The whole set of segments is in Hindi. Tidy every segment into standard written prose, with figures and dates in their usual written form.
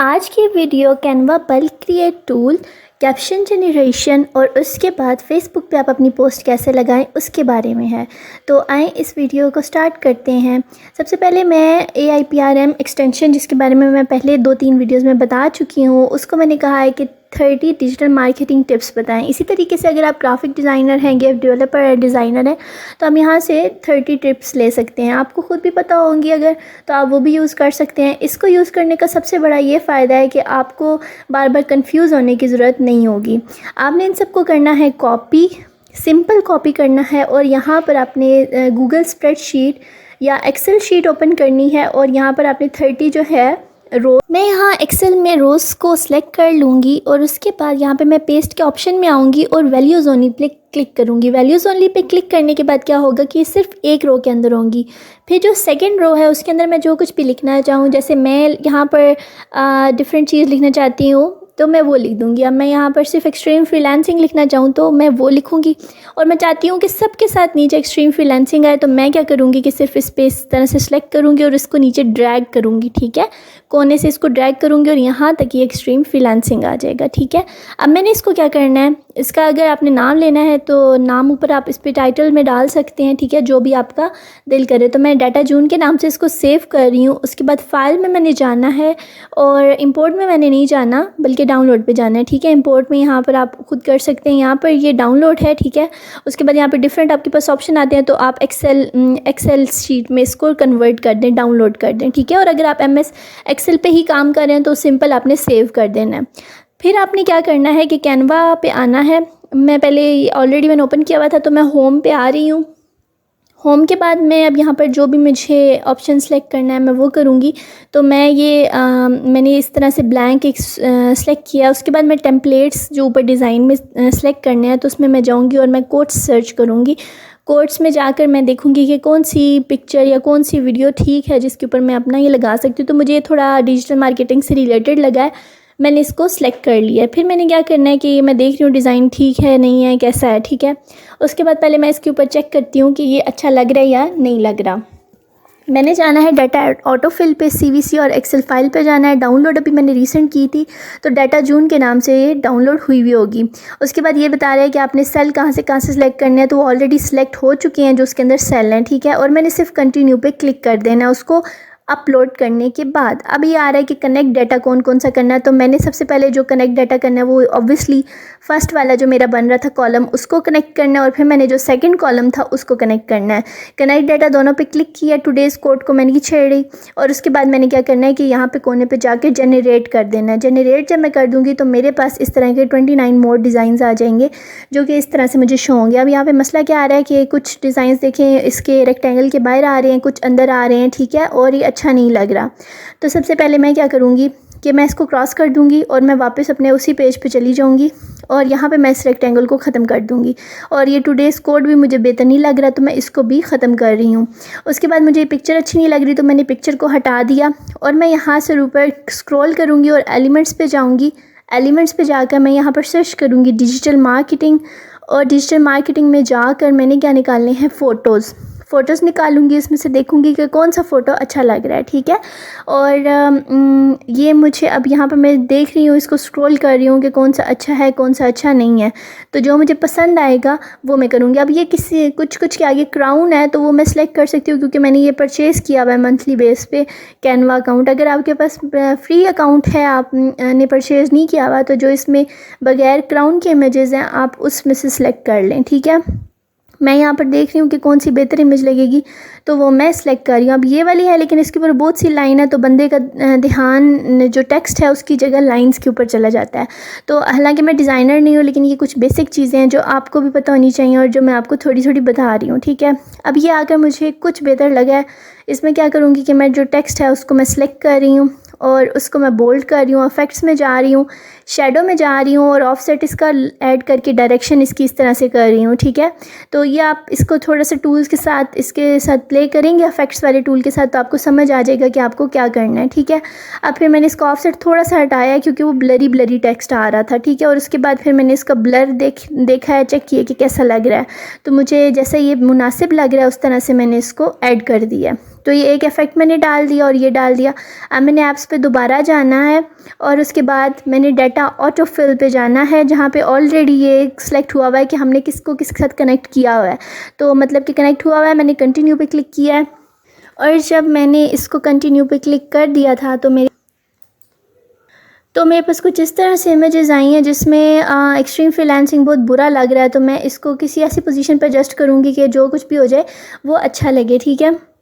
आज की video Canva bulk create tool, caption generation और उसके बाद फेसबुक पे आप अपनी पोस्ट कैसे लगाएं उसके बारे में है। तो आए इस वीडियो को स्टार्ट करते हैं। सबसे पहले मैं AIPRM एक्सटेंशन, जिसके बारे में मैं पहले 2-3 वीडियोस में बता चुकी हूँ, उसको मैंने कहा है कि 30 डिजिटल मार्केटिंग टिप्स बताएं। इसी तरीके से अगर आप ग्राफिक डिज़ाइनर हैं, गेम डेवलपर है, डिज़ाइनर हैं, तो हम यहाँ से 30 टिप्स ले सकते हैं। आपको खुद भी पता होंगी अगर, तो आप वो भी यूज़ कर सकते हैं। इसको यूज़ करने का सबसे बड़ा ये फ़ायदा है कि आपको बार बार कंफ्यूज होने की ज़रूरत नहीं होगी। आपने इन सबको करना है कॉपी, सिंपल कॉपी करना है, और यहाँ पर आपने गूगल स्प्रेडशीट या एक्सेल शीट ओपन करनी है, और यहाँ पर आपने 30 जो है रो, मैं यहाँ एक्सेल में रोज़ को सिलेक्ट कर लूँगी, और उसके बाद यहाँ पे मैं पेस्ट के ऑप्शन में आऊँगी और वैल्यूज़ ओनली पे क्लिक करूँगी। वैल्यूज़ ओनली पे क्लिक करने के बाद क्या होगा कि सिर्फ एक रो के अंदर होंगी। फिर जो सेकंड रो है उसके अंदर मैं जो कुछ भी लिखना चाहूँ, जैसे मैं यहाँ पर डिफरेंट चीज़ लिखना चाहती हूँ तो मैं वो लिख दूँगी। अब मैं यहाँ पर सिर्फ एक्सट्रीम फ्रीलांसिंग लिखना चाहूँ तो मैं वो लिखूँगी, और मैं चाहती हूँ कि सबके साथ नीचे एक्सट्रीम फ्रीलांसिंग आए, तो मैं क्या करूँगी कि सिर्फ इस पे इस तरह से सिलेक्ट करूँगी और इसको नीचे ड्रैग करूँगी। ठीक है, कोने से इसको ड्रैग करूँगी और यहाँ तक ये एक्सट्रीम फ्रीलांसिंग आ जाएगा। ठीक है, अब मैंने इसको क्या करना है, इसका अगर आपने नाम लेना है तो नाम ऊपर आप इस पर टाइटल में डाल सकते हैं। ठीक है, जो भी आपका दिल करे। तो मैं डाटा जून के नाम से इसको सेव कर रही हूँ। उसके बाद फाइल में मैंने जाना है, और इंपोर्ट में मैंने नहीं जाना बल्कि डाउनलोड पे जाना है। ठीक है, इंपोर्ट में यहाँ पर आप खुद कर सकते हैं, यहाँ पर ये डाउनलोड है। ठीक है, उसके बाद यहाँ पर डिफरेंट आपके पास ऑप्शन आते हैं, तो आप एक्सेल शीट में इसको कन्वर्ट कर दें, डाउनलोड कर दें। ठीक है, और अगर आप MS एक्सेल पे ही काम कर रहे हैं तो सिंपल आपने सेव कर देना है। फिर आपने क्या करना है कि कैनवा पे आना है। मैं पहले ऑलरेडी मैंने ओपन किया हुआ था, तो मैं होम पे आ रही हूँ। होम के बाद मैं अब यहाँ पर जो भी मुझे ऑप्शन सेलेक्ट करना है मैं वो करूँगी। तो मैं ये मैंने इस तरह से ब्लैंक एक सेलेक्ट किया। उसके बाद मैं टेम्पलेट्स जो ऊपर डिज़ाइन में सेलेक्ट करने हैं, तो उसमें मैं जाऊँगी और मैं कोट्स सर्च करूँगी। कोट्स में जाकर मैं देखूंगी कि कौन सी पिक्चर या कौन सी वीडियो ठीक है जिसके ऊपर मैं अपना ये लगा सकती हूँ। तो मुझे ये थोड़ा डिजिटल मार्केटिंग से रिलेटेड लगा है, मैंने इसको सिलेक्ट कर लिया है। फिर मैंने क्या करना है कि मैं देख रही हूँ डिज़ाइन ठीक है नहीं है, कैसा है। ठीक है, उसके बाद पहले मैं इसके ऊपर चेक करती हूँ कि ये अच्छा लग रहा है या नहीं लग रहा। मैंने जाना है डाटा ऑटोफिल पे, CVC और एक्सेल फाइल पे जाना है। डाउनलोड अभी मैंने रीसेंट की थी, तो डाटा जून के नाम से ये डाउनलोड हुई हुई होगी। उसके बाद ये बता रहा है कि आपने सेल कहाँ से सिलेक्ट करने हैं, तो वो ऑलरेडी सिलेक्ट हो चुके हैं जो उसके अंदर सेल हैं। ठीक है, और मैंने सिर्फ कंटिन्यू पे क्लिक कर देना है उसको अपलोड करने के बाद। अब ये आ रहा है कि कनेक्ट डाटा कौन कौन सा करना है, तो मैंने सबसे पहले जो कनेक्ट डाटा करना है वो ऑब्वियसली फर्स्ट वाला जो मेरा बन रहा था कॉलम, उसको कनेक्ट करना है, और फिर मैंने जो सेकंड कॉलम था उसको कनेक्ट करना है। कनेक्ट डाटा दोनों पे क्लिक किया, टुडेज़ कोड को मैंने छेड़ी, और उसके बाद मैंने क्या करना है कि यहाँ पे कोने पे जाके जनरेट कर देना है। जनरेट जब मैं कर दूँगी तो मेरे पास इस तरह के 29 मोर डिज़ाइन आ जाएंगे जो कि इस तरह से मुझे शो होंगे। अब यहाँ पे मसला क्या आ रहा है कि कुछ डिज़ाइन देखें इसके रेक्टेंगल के बाहर आ रहे हैं, कुछ अंदर आ रहे हैं। ठीक है, और ये अच्छा नहीं लग रहा। तो सबसे पहले मैं क्या करूँगी कि मैं इसको क्रॉस कर दूँगी और मैं वापस अपने उसी पेज पे चली जाऊँगी, और यहाँ पे मैं इस रेक्टेंगल को ख़त्म कर दूँगी। और ये टुडेज़ कोड भी मुझे बेहतर नहीं लग रहा, तो मैं इसको भी ख़त्म कर रही हूँ। उसके बाद मुझे ये पिक्चर अच्छी नहीं लग रही, तो मैंने पिक्चर को हटा दिया, और मैं यहाँ से ऊपर स्क्रॉल करूँगी और एलिमेंट्स पे जाऊँगी। एलिमेंट्स पे जाकर मैं यहाँ पर सर्च करूँगी डिजिटल मार्केटिंग, और डिजिटल मार्केटिंग में जाकर मैंने क्या निकालने हैं, फ़ोटोज़ निकालूंगी। इसमें से देखूंगी कि कौन सा फ़ोटो अच्छा लग रहा है। ठीक है, और ये मुझे अब यहाँ पर मैं देख रही हूँ, इसको स्क्रॉल कर रही हूँ कि कौन सा अच्छा है कौन सा अच्छा नहीं है। तो जो मुझे पसंद आएगा वो मैं करूँगी। अब ये किसी कुछ के आगे क्राउन है, तो वो मैं सेलेक्ट कर सकती हूँ क्योंकि मैंने ये परचेज़ किया हुआ है मंथली बेस पे कैनवा अकाउंट। अगर आपके पास फ्री अकाउंट है, आपने परचेज़ नहीं किया हुआ, तो जो इसमें बगैर क्राउन के इमेजेस हैं आप उसमें से सिलेक्ट कर लें। ठीक है, मैं यहाँ पर देख रही हूँ कि कौन सी बेहतर इमेज लगेगी, तो वो मैं सिलेक्ट कर रही हूँ। अब ये वाली है, लेकिन इसके ऊपर बहुत सी लाइन है, तो बंदे का ध्यान जो टेक्स्ट है उसकी जगह लाइंस के ऊपर चला जाता है। तो हालांकि मैं डिज़ाइनर नहीं हूँ, लेकिन ये कुछ बेसिक चीज़ें हैं जो आपको भी पता होनी चाहिए और जो मैं आपको थोड़ी थोड़ी बता रही हूँ। ठीक है, अब ये आकर मुझे कुछ बेहतर लगा है। इसमें क्या करूँगी कि मैं जो टेक्स्ट है उसको मैं सिलेक्ट कर रही हूँ और उसको मैं बोल्ड कर रही हूँ, इफेक्ट्स में जा रही हूँ, शेडो में जा रही हूँ, और ऑफसेट इसका ऐड करके डायरेक्शन इसकी इस तरह से कर रही हूँ। ठीक है, तो ये आप इसको थोड़ा सा टूल्स के साथ इसके साथ प्ले करेंगे, इफेक्ट्स वाले टूल के साथ, तो आपको समझ आ जाएगा कि आपको क्या करना है। ठीक है, अब फिर मैंने इसका ऑफसेट थोड़ा सा हटाया क्योंकि वो ब्लरी टेक्स्ट आ रहा था। ठीक है, और उसके बाद फिर मैंने इसका ब्लर देखा है, चेक किया कि कैसा लग रहा है, तो मुझे जैसा ये मुनासिब लग रहा है उस तरह से मैंने इसको ऐड कर दिया। तो ये एक इफ़ेक्ट मैंने डाल दिया और ये डाल दिया। अब मैंने ऐप्स पे दोबारा जाना है और उसके बाद मैंने डाटा ऑटो फिल पे जाना है, जहाँ पे ऑलरेडी ये सिलेक्ट हुआ हुआ है कि हमने किसको किसके साथ कनेक्ट किया हुआ है। तो मतलब कि कनेक्ट हुआ हुआ है, मैंने कंटिन्यू पे क्लिक किया है और जब मैंने इसको कंटिन्यू पे क्लिक कर दिया था तो मेरे पास कुछ इस तरह से इमेजेस आई हैं जिसमें एक्सट्रीम फ्रीलांसिंग बहुत बुरा लग रहा है। तो मैं इसको किसी ऐसी पोजीशन पर एडजस्ट करूँगी कि जो कुछ भी हो जाए वो अच्छा लगे, ठीक है।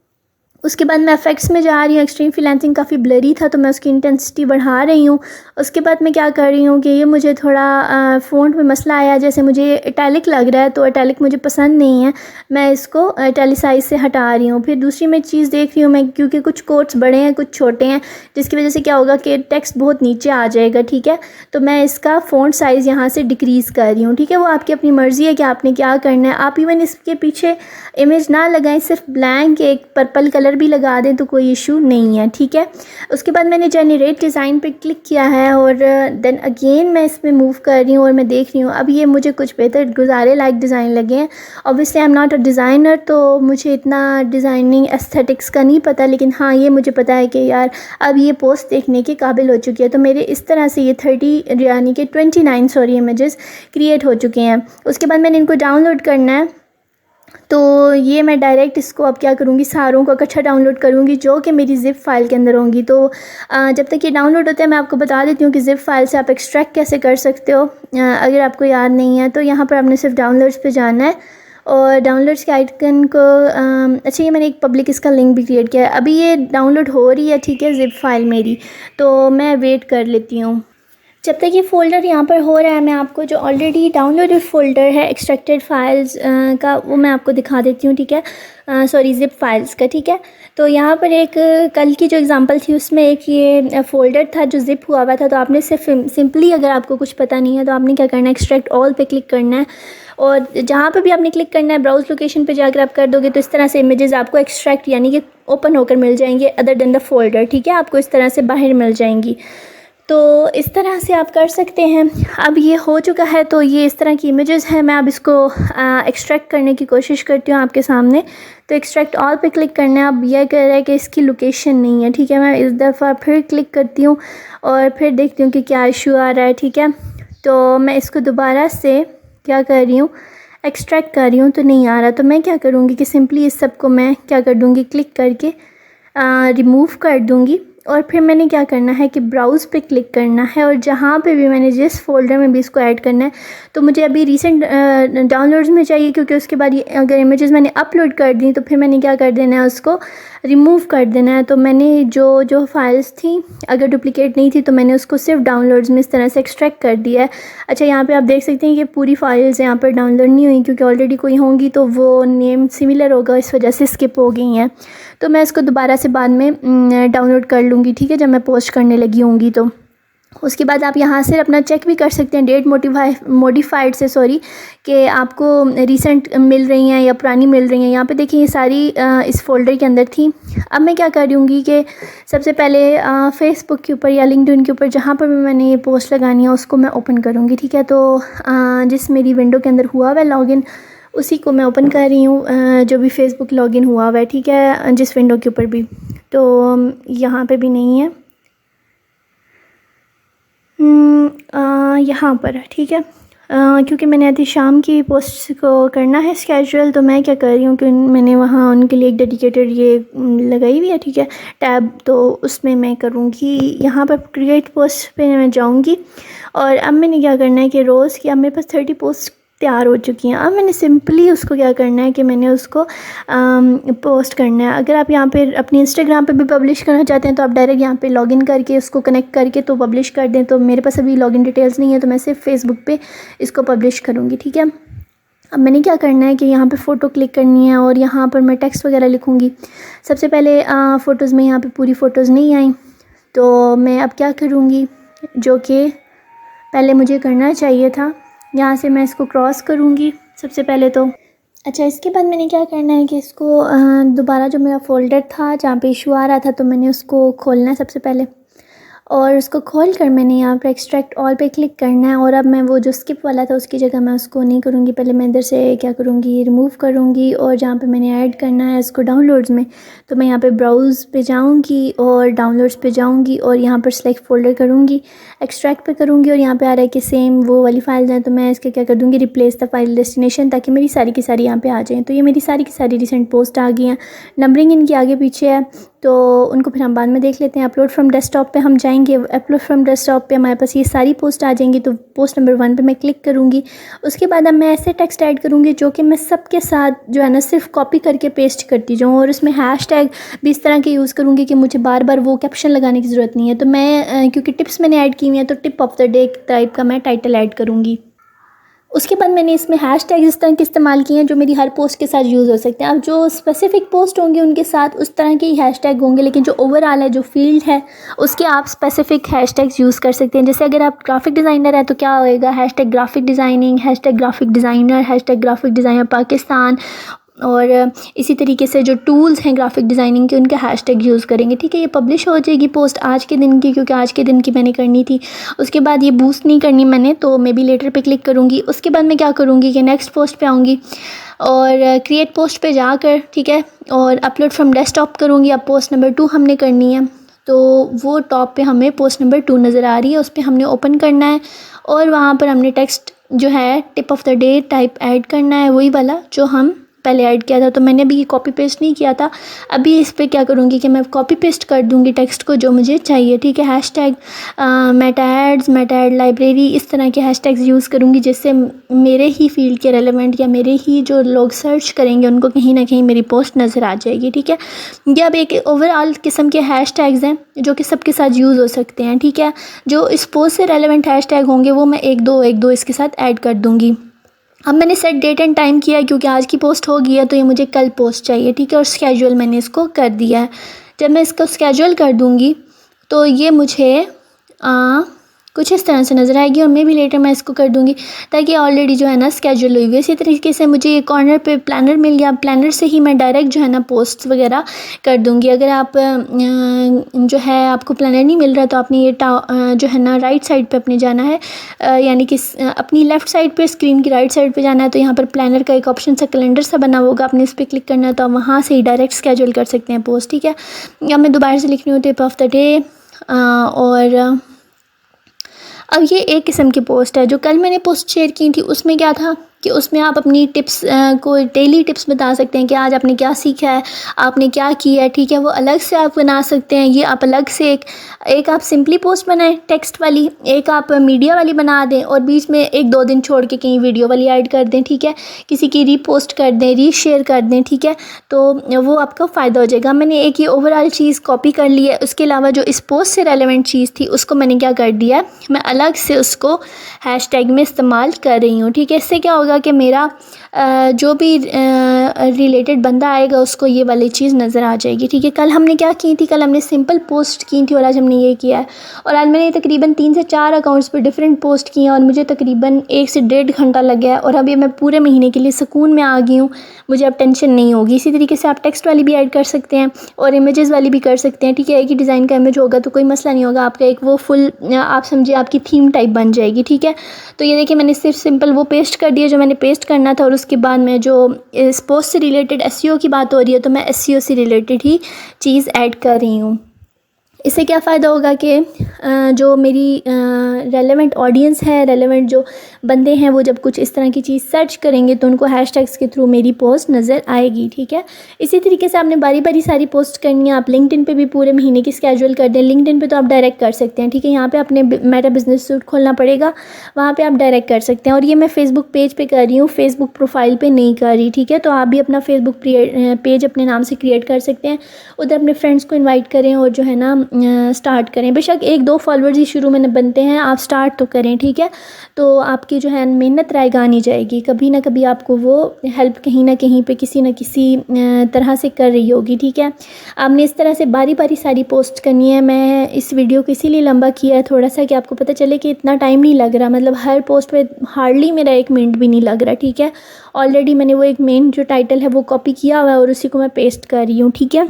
उसके बाद मैं इफेक्ट्स में जा रही हूँ। एक्सट्रीम फ्रीलांसिंग काफ़ी ब्लरी था तो मैं उसकी इंटेंसिटी बढ़ा रही हूँ। उसके बाद मैं क्या कर रही हूँ कि ये मुझे थोड़ा फ़ॉन्ट में मसला आया, जैसे मुझे इटैलिक लग रहा है तो इटैलिक मुझे पसंद नहीं है, मैं इसको इटैलिसाइज से हटा रही हूँ। फिर दूसरी मैं चीज़ देख रही हूँ मैं, क्योंकि कुछ कोट्स बड़े हैं कुछ छोटे हैं, जिसकी वजह से क्या होगा कि टेक्स्ट बहुत नीचे आ जाएगा, ठीक है। तो मैं इसका फ़ॉन्ट साइज़ यहाँ से डिक्रीज़ कर रही हूँ, ठीक है। वो आपकी अपनी मर्ज़ी है कि आपने क्या करना है। आप इवन इसके पीछे इमेज ना लगाएं, सिर्फ ब्लैंक एक पर्पल कलर भी लगा दें तो कोई इशू नहीं है, ठीक है। उसके बाद मैंने जनरेट डिज़ाइन पे क्लिक किया है और देन अगेन मैं इसमें मूव कर रही हूँ और मैं देख रही हूँ अब ये मुझे कुछ बेहतर गुजारे लाइक डिज़ाइन लगे हैं। Obviously I am not a designer, तो मुझे इतना डिज़ाइनिंग एस्थेटिक्स का नहीं पता, लेकिन हाँ ये मुझे पता है कि यार अब ये पोस्ट देखने के काबिल हो चुकी है। तो मेरे इस तरह से ये 30 यानी कि 29 इमेजेस क्रिएट हो चुके हैं। उसके बाद मैंने इनको डाउनलोड करना है, तो ये मैं डायरेक्ट इसको अब क्या करूँगी, सारों को इकट्ठा डाउनलोड करूँगी जो कि मेरी ज़िप फाइल के अंदर होंगी। तो जब तक ये डाउनलोड होता है मैं आपको बता देती हूँ कि ज़िप फाइल से आप एक्सट्रैक्ट कैसे कर सकते हो। अगर आपको याद नहीं है तो यहाँ पर आपने सिर्फ डाउनलोड्स पे जाना है और डाउनलोड्स के आइकन को अच्छा ये मैंने एक पब्लिक इसका लिंक भी क्रिएट किया है। अभी ये डाउनलोड हो रही है, ठीक है, ज़िप फाइल मेरी, तो मैं वेट कर लेती हूँ। जब तक ये फ़ोल्डर यहाँ पर हो रहा है मैं आपको जो ऑलरेडी डाउनलोडेड फ़ोल्डर है एक्सट्रैक्टेड फाइल्स का वो मैं आपको दिखा देती हूँ, ठीक है। सॉरी, ज़िप फाइल्स का, ठीक है। तो यहाँ पर एक कल की जो एग्ज़ाम्पल थी उसमें एक ये फ़ोल्डर था जो ज़िप हुआ हुआ था। तो आपने सिर्फ सिंपली, अगर आपको कुछ पता नहीं है तो आपने क्या करना है, एक्सट्रैक्ट ऑल पे क्लिक करना है और जहाँ पर भी आपने क्लिक करना है ब्राउज़ लोकेशन पर जाकर आप कर दोगे तो इस तरह से इमेजेस आपको एक्सट्रैक्ट यानी कि ओपन होकर मिल जाएंगे अदर देन द फ़ोल्डर, ठीक है। आपको इस तरह से बाहर मिल जाएंगी। तो इस तरह से आप कर सकते हैं। अब ये हो चुका है तो ये इस तरह की इमेजेस हैं। मैं अब इसको एक्सट्रैक्ट करने की कोशिश करती हूँ आपके सामने। तो एक्सट्रैक्ट ऑल पे क्लिक करना है। अब यह कह रहा है कि इसकी लोकेशन नहीं है, ठीक है। मैं इस दफ़ा फिर क्लिक करती हूँ और फिर देखती हूँ कि क्या इशू आ रहा है, ठीक है। तो मैं इसको दोबारा से क्या कर रही हूँ, एक्सट्रैक्ट कर रही हूँ तो नहीं आ रहा। तो मैं क्या करूँगी कि सिंपली इस सब को मैं क्या कर दूँगी, क्लिक करके रिमूव कर दूँगी और फिर मैंने क्या करना है कि ब्राउज़ पे क्लिक करना है और जहाँ पे भी मैंने जिस फ़ोल्डर में भी इसको ऐड करना है, तो मुझे अभी रीसेंट डाउनलोड्स में चाहिए क्योंकि उसके बाद ये अगर इमेजेस मैंने अपलोड कर दी तो फिर मैंने क्या कर देना है, उसको रिमूव कर देना है। तो मैंने जो फाइल्स थी अगर डुप्लिकेट नहीं थी तो मैंने उसको सिर्फ डाउनलोड्स में इस तरह से एक्सट्रैक्ट कर दिया है। अच्छा, यहाँ पर आप देख सकते हैं कि पूरी फाइल्स यहाँ पर डाउनलोड नहीं हुई क्योंकि ऑलरेडी कोई होंगी तो वो नेम सिमिलर होगा, इस वजह से स्किप हो गई हैं। तो मैं इसको दोबारा से बाद में डाउनलोड कर लूँगी, ठीक है, जब मैं पोस्ट करने लगी होंगी। तो उसके बाद आप यहाँ से अपना चेक भी कर सकते हैं डेट मॉडिफाइड से, सॉरी, कि आपको रीसेंट मिल रही हैं या पुरानी मिल रही हैं। यहाँ पे देखिए ये सारी इस फोल्डर के अंदर थी। अब मैं क्या करूँगी कि सबसे पहले फेसबुक के ऊपर या लिंक्डइन के ऊपर जहाँ पर भी मैंने ये पोस्ट लगानी है उसको मैं ओपन करूँगी, ठीक है। तो जिस मेरी विंडो के अंदर हुआ हुआ है लॉगिन उसी को मैं ओपन कर रही हूँ, जो भी फेसबुक लॉगिन हुआ हुआ है, ठीक है, जिस विंडो के ऊपर भी। तो यहाँ पे भी नहीं है, यहाँ पर है, ठीक है। क्योंकि मैंने आधी शाम की पोस्ट को करना है स्केजुअल, तो मैं क्या कर रही हूँ कि मैंने वहाँ उनके लिए एक डेडिकेटेड ये लगाई हुई है, ठीक है, टैब। तो उसमें मैं करूँगी, यहाँ पर क्रिएट पोस्ट पे मैं जाऊँगी और अब मैंने क्या करना है कि रोज़ की, अब मेरे पास 30 पोस्ट तैयार हो चुकी हैं। अब मैंने सिंपली उसको क्या करना है कि मैंने उसको पोस्ट करना है। अगर आप यहाँ पे अपनी इंस्टाग्राम पे भी पब्लिश करना चाहते हैं तो आप डायरेक्ट यहाँ पे लॉगिन करके उसको कनेक्ट करके तो पब्लिश कर दें। तो मेरे पास अभी लॉगिन डिटेल्स नहीं है तो मैं सिर्फ फेसबुक पे इसको पब्लिश करूँगी, ठीक है। अब मैंने क्या करना है कि यहाँ पे फ़ोटो क्लिक करनी है और यहाँ पर मैं टेक्स्ट वगैरह लिखूँगी। सबसे पहले फ़ोटोज़ में यहाँ पर पूरी फ़ोटोज़ नहीं आई तो मैं अब क्या करूँगी, जो कि पहले मुझे करना चाहिए था, यहाँ से मैं इसको क्रॉस करूँगी सबसे पहले तो। अच्छा, इसके बाद मैंने क्या करना है कि इसको दोबारा जो मेरा फ़ोल्डर था जहाँ पे इशू आ रहा था तो मैंने उसको खोलना है सबसे पहले और उसको खोल कर मैंने यहाँ पर एक्सट्रैक्ट ऑल पे क्लिक करना है। और अब मैं वो जो स्किप वाला था उसकी जगह मैं उसको नहीं करूँगी, पहले मैं इधर से क्या करूँगी, रिमूव करूँगी। और जहाँ पे मैंने ऐड करना है इसको डाउनलोड्स में, तो मैं यहाँ पे ब्राउज़ पे जाऊँगी और डाउनलोड्स पे जाऊँगी और यहाँ पर सेलेक्ट फ़ोल्डर करूँगी, एक्सट्रैक्ट पे करूँगी। और यहाँ पे आ रहा है कि सेम वो वाली फ़ाइल हैं, तो मैं इसके क्या कर दूँगी, रिप्लेस द फाइल डेस्टिनेशन, ताकि मेरी सारी की सारी यहाँ पे आ जाएँ। तो ये मेरी सारी की सारी रिसेंट पोस्ट आ गई हैं, नंबरिंग इनकी आगे पीछे है, तो उनको फिर हम बाद में देख लेते हैं। अपलोड फ्रॉम डेस्कटॉप पे हम जाएंगे, अपलोड फ्रॉम डेस्कटॉप पे हमारे पास ये सारी पोस्ट आ जाएंगी। तो पोस्ट नंबर 1 पे मैं क्लिक करूँगी। उसके बाद अब मैं ऐसे टेक्स्ट ऐड करूँगी जो कि मैं सबके साथ जो है ना सिर्फ कॉपी करके पेस्ट करती जाऊँ, और उसमें हैशटैग भी इस तरह के यूज़ करूँगी कि मुझे बार बार वो कैप्शन लगाने की ज़रूरत नहीं है। तो मैं क्योंकि टिप्स मैंने ऐड की हुई हैं, तो tip of the day type का मैं टाइटल ऐड करूँगी। उसके बाद मैंने इसमें हैशटैग इस तरह के इस्तेमाल किए हैं जो मेरी हर पोस्ट के साथ यूज़ हो सकते हैं। अब जो स्पेसिफिक पोस्ट होंगे उनके साथ उस तरह के ही हैशटैग होंगे, लेकिन जो ओवरऑल है, जो फील्ड है, उसके आप स्पेसिफिक हैशटैग्स यूज़ कर सकते हैं। जैसे अगर आप ग्राफिक डिज़ाइनर है तो क्या होएगा, hashtag graphic designing, hashtag graphic designer, hashtag graphic designer Pakistan. और इसी तरीके से जो टूल्स हैं ग्राफिक डिज़ाइनिंग के, उनके हैशटैग यूज़ करेंगे। ठीक है, ये पब्लिश हो जाएगी पोस्ट आज के दिन की, क्योंकि आज के दिन की मैंने करनी थी। उसके बाद ये बूस्ट नहीं करनी मैंने, तो मे बी लेटर पे क्लिक करूँगी। उसके बाद मैं क्या करूँगी कि नेक्स्ट पोस्ट पे आऊँगी और क्रिएट पोस्ट पे जाकर, ठीक है, और अपलोड फ्रॉम डेस्कटॉप करूँगी। अब पोस्ट नंबर 2 हमने करनी है, तो वो टॉप पे हमें पोस्ट नंबर 2 नज़र आ रही है, उस पर हमने ओपन करना है और वहाँ पर हमने टेक्स्ट जो है tip of the day type add करना है, वही वाला जो हम पहले ऐड किया था। तो मैंने अभी कॉपी पेस्ट नहीं किया था, अभी इस पर क्या करूँगी कि मैं कॉपी पेस्ट कर दूँगी टेक्स्ट को जो मुझे चाहिए। ठीक है, hashtag Meta ads, Meta ad library, इस तरह के हैशटैग्स यूज़ करूँगी जिससे मेरे ही फील्ड के रेलेवेंट या मेरे ही जो लोग सर्च करेंगे उनको कहीं ना कहीं मेरी पोस्ट नज़र आ जाएगी। ठीक है, ये अब एक ओवरऑल किस्म के हैशटैग्स हैं जो कि सबके साथ यूज़ हो सकते हैं। ठीक है, जो इस पोस्ट से रेलेवेंट हैशटैग होंगे वो मैं एक दो इसके साथ ऐड कर दूँगी। अब मैंने सेट डेट एंड टाइम किया है क्योंकि आज की पोस्ट हो गई है, तो ये मुझे कल पोस्ट चाहिए। ठीक है, और स्केड्यूल मैंने इसको कर दिया है। जब मैं इसको स्केड्यूल कर दूँगी तो ये मुझे कुछ इस तरह से नज़र आएगी, और मे भी लेटर मैं इसको कर दूँगी ताकि ऑलरेडी जो है ना स्केड्यूल हुई हुई है। इसी तरीके से मुझे ये कॉर्नर पे प्लानर मिल गया, प्लानर से ही मैं डायरेक्ट जो है ना पोस्ट वगैरह कर दूँगी। अगर आप जो है आपको प्लानर नहीं मिल रहा तो आपने ये जो है ना राइट साइड पे अपने जाना है, यानी कि अपनी लेफ़्ट साइड पे, स्क्रीन की राइट साइड पे जाना है। तो यहाँ पर प्लानर का एक ऑप्शन सा कैलेंडर सा बना होगा, आपने इस पर क्लिक करना है, तो आप वहाँ से ही डायरेक्ट स्केड्यूल कर सकते हैं पोस्ट। ठीक है, अब मैं दोबारा से लिख रही हूँ टिप ऑफ द डे, और अब ये एक किस्म की पोस्ट है। जो कल मैंने पोस्ट शेयर की थी उसमें क्या था कि उसमें आप अपनी टिप्स को डेली टिप्स बता सकते हैं कि आज आपने क्या सीखा है, आपने क्या किया है। ठीक है, वो अलग से आप बना सकते हैं। ये आप अलग से एक आप सिंपली पोस्ट बनाएं टेक्स्ट वाली, एक आप मीडिया वाली बना दें, और बीच में 1-2 दिन छोड़ के कहीं वीडियो वाली ऐड कर दें। ठीक है, किसी की रीपोस्ट कर दें, रीशेयर कर दें। ठीक है, तो वो आपको फ़ायदा हो जाएगा। मैंने एक ये ओवरऑल चीज़ कॉपी कर ली है, उसके अलावा जो इस पोस्ट से रेलेवेंट चीज़ थी उसको मैंने क्या कर दिया है, मैं अलग से उसको हैशटैग में इस्तेमाल कर रही हूँ। ठीक है, इससे क्या होगा कि मेरा जो भी रिलेटेड बंदा आएगा उसको ये वाली चीज़ नज़र आ जाएगी। ठीक है, कल हमने क्या की थी, कल हमने सिंपल पोस्ट की थी और आज हमने ये किया है। और आज मैंने तकरीबन 3 से 4 अकाउंट्स पर डिफरेंट पोस्ट किए हैं और मुझे तकरीबन 1 से 1.5 घंटा लग गया है, और अभी मैं पूरे महीने के लिए सुकून में आ गई हूँ, मुझे अब टेंशन नहीं होगी। इसी तरीके से आप टेक्स्ट वाली भी ऐड कर सकते हैं और इमेजेस वाली भी कर सकते हैं। ठीक है, एक ही डिज़ाइन का इमेज होगा तो कोई मसला नहीं होगा, आपका एक वो फुल आप समझिए आपकी थीम टाइप बन जाएगी। ठीक है, तो ये देखिए मैंने सिर्फ सिंपल वो पेस्ट कर दिया जो मैंने पेस्ट करना था, और उसके बाद मैं जो इस पोस्ट से रिलेटेड एसईओ की बात हो रही है तो मैं एसईओ से रिलेटेड ही चीज़ ऐड कर रही हूँ। इससे क्या फ़ायदा होगा कि जो मेरी रेलेवेंट ऑडियंस है, रेलेवेंट जो बंदे हैं, वो जब कुछ इस तरह की चीज़ सर्च करेंगे तो उनको हैशटैग्स के थ्रू मेरी पोस्ट नज़र आएगी। ठीक है, इसी तरीके से आपने बारी बारी सारी पोस्ट करनी है। आप लिंक्डइन पे भी पूरे महीने की स्केड्यूल कर दें। लिंक्डइन पे तो आप डायरेक्ट कर सकते हैं। ठीक है, यहाँ पे आपने मेटा बिजनेस सूट खोलना पड़ेगा, वहाँ पे आप डायरेक्ट कर सकते हैं। और ये मैं फेसबुक पेज पे कर रही हूँ, फेसबुक प्रोफाइल पे नहीं कर रही। ठीक है, तो आप भी अपना फेसबुक पेज अपने नाम से क्रिएट कर सकते हैं, उधर अपने फ्रेंड्स को इन्वाइट करें और जो है ना स्टार्ट करें। बेशक 1-2 फॉलोअर्स ही शुरू में बनते हैं, आप स्टार्ट तो करें। ठीक है, तो आपकी जो है मेहनत रायगा नहीं जाएगी, कभी ना कभी आपको वो हेल्प कहीं ना कहीं पे किसी न किसी तरह से कर रही होगी। ठीक है, आपने इस तरह से बारी बारी सारी पोस्ट करनी है। मैं इस वीडियो को इसीलिए लंबा किया है थोड़ा सा कि आपको पता चले कि इतना टाइम नहीं लग रहा, मतलब हर पोस्ट पे हार्डली मेरा 1 मिनट भी नहीं लग रहा। ठीक है, ऑलरेडी मैंने वो एक मेन जो टाइटल है वो कॉपी किया हुआ है और उसी को मैं पेस्ट कर रही हूँ। ठीक है,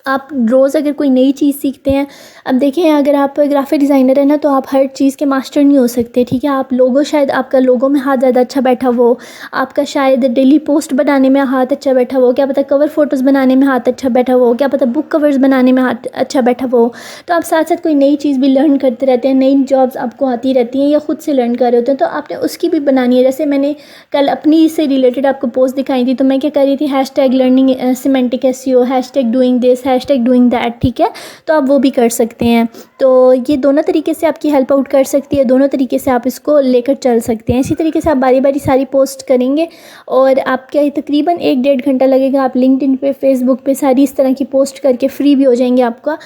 आप रोज़ अगर कोई नई चीज़ सीखते हैं, अब देखें अगर आप ग्राफिक डिज़ाइनर है ना, तो आप हर चीज़ के मास्टर नहीं हो सकते, ठीक है। आप लोगो, शायद आपका लोगो में हाथ ज़्यादा अच्छा बैठा हो, आपका शायद डेली पोस्ट बनाने में हाथ अच्छा बैठा हो, क्या पता कवर फ़ोटोज़ बनाने में हाथ अच्छा बैठा हो, क्या पता बुक कवर्स बनाने में हाथ अच्छा बैठा हो। तो आप साथ साथ कोई नई चीज़ भी लर्न करते रहते हैं, नई जॉब्स आपको आती रहती हैं या ख़ुद से लर्न कर रहे होते हैं, तो आपने उसकी भी बनानी है। जैसे मैंने कल अपनी से रिलेटेड आपको पोस्ट दिखाई थी, तो मैं क्या कर रही थी, hashtag learning semantic SEO, hashtag doing this, hashtag doing that, ठीक है। तो आप वो भी कर सकते हैं। तो ये दोनों तरीके से आपकी हेल्प आउट कर सकती है, दोनों तरीके से आप इसको लेकर चल सकते हैं। इसी तरीके से आप बारी बारी सारी पोस्ट करेंगे और आपका तकरीबन 1-1.5 घंटा लगेगा। आप लिंक्डइन पे, फेसबुक पे सारी इस तरह की पोस्ट करके फ्री भी हो जाएंगे। आपका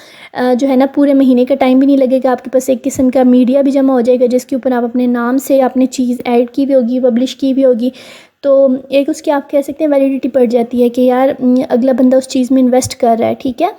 जो है ना पूरे महीने का टाइम भी नहीं लगेगा। आपके पास एक किस्म का मीडिया भी जमा हो जाएगा, जिसके ऊपर आप अपने नाम से आपने चीज़ ऐड की भी होगी, पब्लिश की भी होगी। तो एक उसकी आप कह सकते हैं वैलिडिटी पड़ जाती है कि यार अगला बंदा उस चीज़ में इन्वेस्ट कर रहा है, ठीक है।